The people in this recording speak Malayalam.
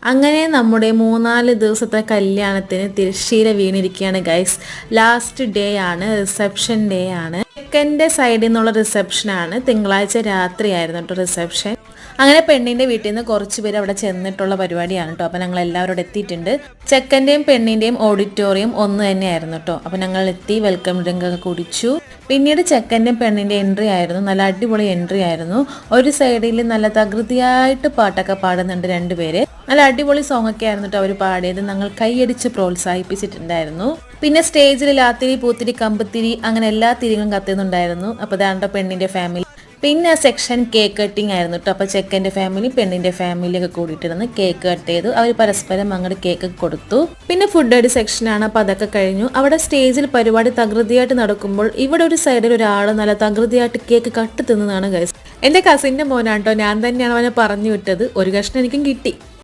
അങ്ങനെ നമ്മുടെ 3-4 ദിവസത്തെ കല്യാണത്തിന് തിരശ്ശീല വീണിരിക്കുകയാണ് ഗൈസ്. ലാസ്റ്റ് ഡേ ആണ്, റിസപ്ഷൻ ഡേ ആണ്. ചെക്കൻ്റെ സൈഡിൽ നിന്നുള്ള റിസപ്ഷനാണ്. തിങ്കളാഴ്ച രാത്രിയായിരുന്നു കേട്ടോ റിസപ്ഷൻ. അങ്ങനെ പെണ്ണിൻ്റെ വീട്ടിൽ നിന്ന് കുറച്ച് പേര് അവിടെ ചെന്നിട്ടുള്ള പരിപാടിയാണ് കേട്ടോ. അപ്പോൾ ഞങ്ങൾ എല്ലാവരും അവിടെ എത്തിയിട്ടുണ്ട്. ചെക്കൻ്റെയും പെണ്ണിൻ്റെയും ഓഡിറ്റോറിയം ഒന്ന് തന്നെയായിരുന്നു കേട്ടോ. അപ്പോൾ ഞങ്ങൾ എത്തി, വെൽക്കം ഡ്രിങ്ക് ഒക്കെ കുടിച്ചു. പിന്നീട് ചെക്കൻ്റെയും പെണ്ണിൻ്റെ എൻട്രി ആയിരുന്നു. നല്ല അടിപൊളി എൻട്രി ആയിരുന്നു. ഒരു സൈഡിൽ നല്ല തകൃതിയായിട്ട് പാട്ടൊക്കെ പാടുന്നുണ്ട് രണ്ടുപേര്. നല്ല അടിപൊളി സോങ് ഒക്കെ ആയിരുന്നു കേട്ടോ അവർ പാടിയത്. ഞങ്ങൾ കൈയടിച്ച് പ്രോത്സാഹിപ്പിച്ചിട്ടുണ്ടായിരുന്നു. പിന്നെ സ്റ്റേജിൽ ലാത്തിരി, പൂത്തിരി, കമ്പത്തിരി അങ്ങനെ എല്ലാ തിരികളും കത്തുന്നുണ്ടായിരുന്നു. അപ്പോൾ ഇതാണ്ടോ പെണ്ണിൻ്റെ ഫാമിലി. പിന്നെ സെക്ഷൻ കേക്ക് കട്ടിങ് ആയിരുന്നു കേട്ടോ. അപ്പോൾ ചെക്കൻ്റെ ഫാമിലി പെണ്ണിൻ്റെ ഫാമിലിയൊക്കെ കൂടിയിട്ടിരുന്ന് കേക്ക് കട്ട് ചെയ്തു. അവർ പരസ്പരം അങ്ങോട്ട് കേക്ക് കൊടുത്തു. പിന്നെ ഫുഡ് ഒരു സെക്ഷനാണ്. അപ്പോൾ അതൊക്കെ കഴിഞ്ഞു. അവിടെ സ്റ്റേജിൽ പരിപാടി തകൃതിയായിട്ട് നടക്കുമ്പോൾ ഇവിടെ ഒരു സൈഡിൽ ഒരാൾ നല്ല തകൃതിയായിട്ട് കേക്ക് കട്ട് തിന്നതാണ് ഗൈസ്. എൻ്റെ കസിൻ്റെ മോനാണ് കേട്ടോ. ഞാൻ തന്നെയാണ് അവനെ പറഞ്ഞു വിട്ടത്. ഒരു കഷ്ണം എനിക്കും കിട്ടി.